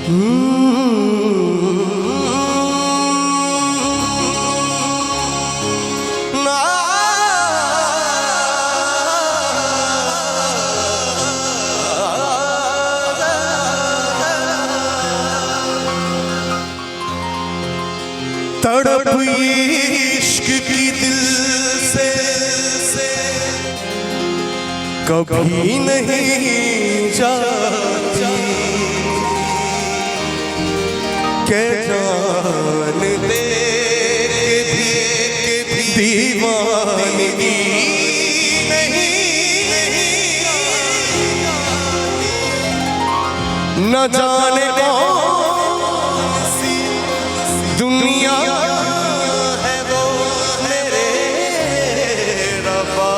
तड़प इश्क की दिल से कभी नहीं जाती, क्या जान दे के दीवानगी न जाने कौन सी दुनिया है वो मेरे रब्बा,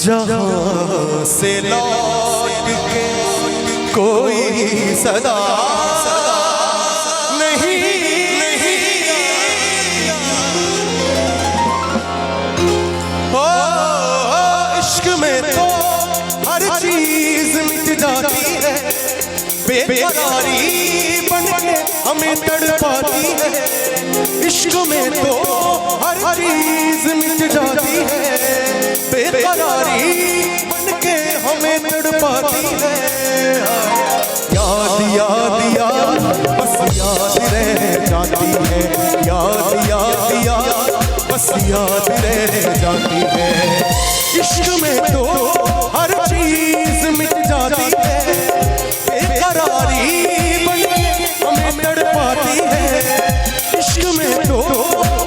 जहाँ से लौट के कोई सदा नहीं हो। इश्क में तो हर चीज मिट जाती है, बेकरारी बनके हमें तड़पाती है। इश्क में तो हर चीज मिट जाती है, बेकरारी बनके हमें तड़पाती है। याद याद याद बस याद रह जाती है, याद याद याद बस याद रह जाती है। इश्क में तो हर चीज मिट जाती है, बेकरारी बनके हमें तड़पाती है। इश्क में तो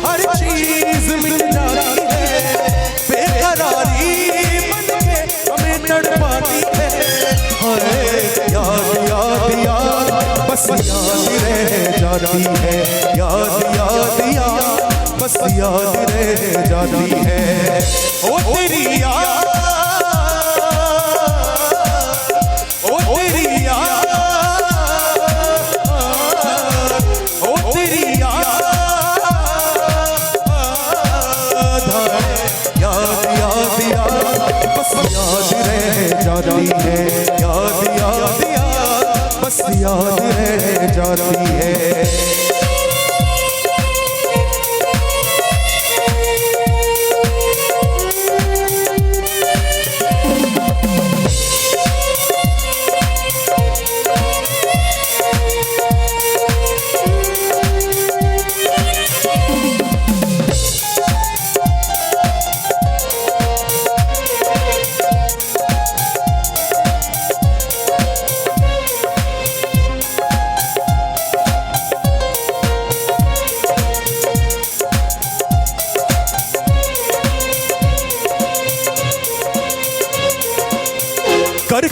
हर चीज मिट जाती है, बेकरारी बनके हमें तड़पाती है। याद याद याद बस याद रह जाती है, याद याद याद बस याद रह जाती है। ओ तेरी याद, ओ तेरी याद, ओ तेरी याद, याद याद याद बस याद रह जाती है, याद याद याद बस याद रह जाती है।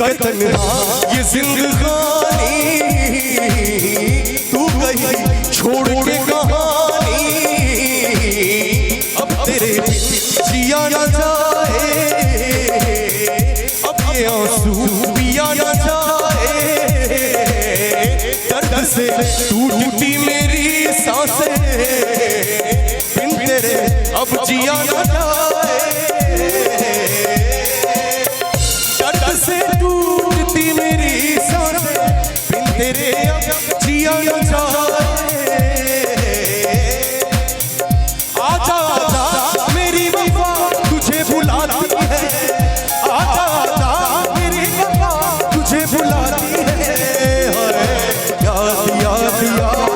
कर तन्हा ये जिंदगानी तू गई छोड़ के कहानी, अब तेरे जिया न जाए, अब ये आंसू पिया न जाए। दर्द से टूटती मेरी सांसें, बिन तेरे अब जिया न जाए। से टूटती मेरी सांसें, बिन तेरे अब जिया न जाए। आजा आजा मेरी वफा तुझे बुलाती है, आजा आजा मेरी वफा तुझे बुलाती है। याद याद याद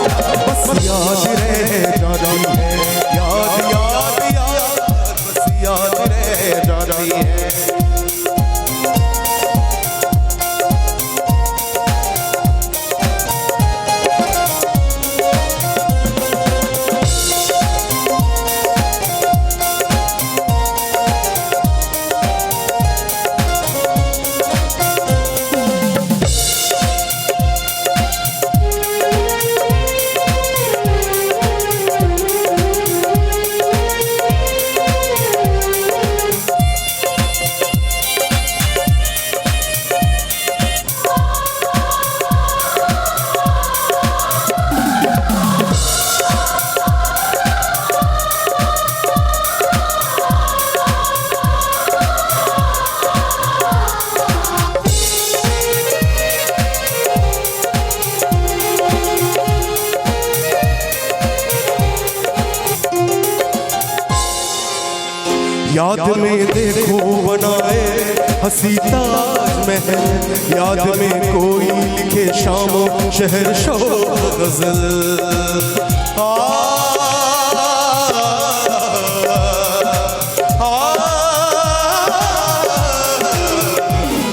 बस याद रह जाती है, याद याद याद बस याद रह जाती है। याद में देखो बनाए हंसी ताजमहल, याद में कोई लिखे शामो शहर शो गजल।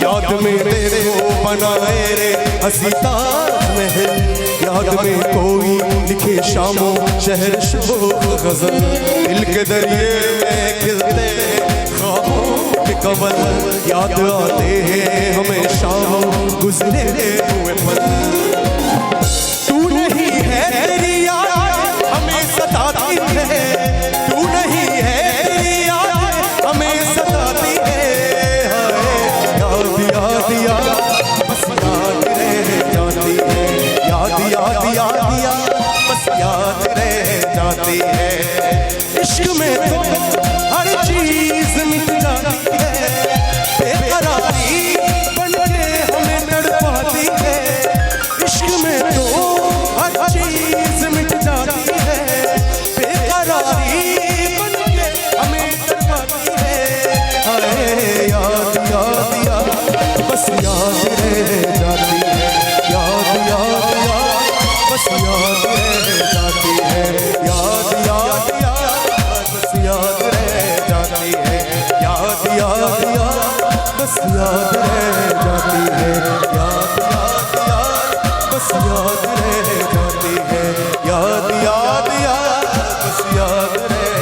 याद में देखो बनाए रे हंसी ताजमहल, याद में कोई लिखे शामो शहर शो गजल। दिल के दरिए में खिलते ख्वाबों के कमल, याद आते हैं हमें शामों गुजरे हुए पल। तू नहीं है तेरी याद हमें सताती है, तू नहीं है तेरी याद हमें सताती है। याद याद याद बस याद रह जाती है, याद याद याद याद बस याद रह जाती है। इश्क में तो हर चीज मिट जाती है, बेकरारी बन के हमें तड़पाती है। इश्क में तो हर चीज मिट जाती है, बेकरारी बन के हमें तड़पाती है। हाय याद याद याद बस याद रह जाती है, याद याद याद बस याद रह जाती है। याद याद याद बस याद रह जाती है, याद याद याद बस याद रह जाती है। याद याद याद बस याद रह जाती है, याद याद याद बस याद रह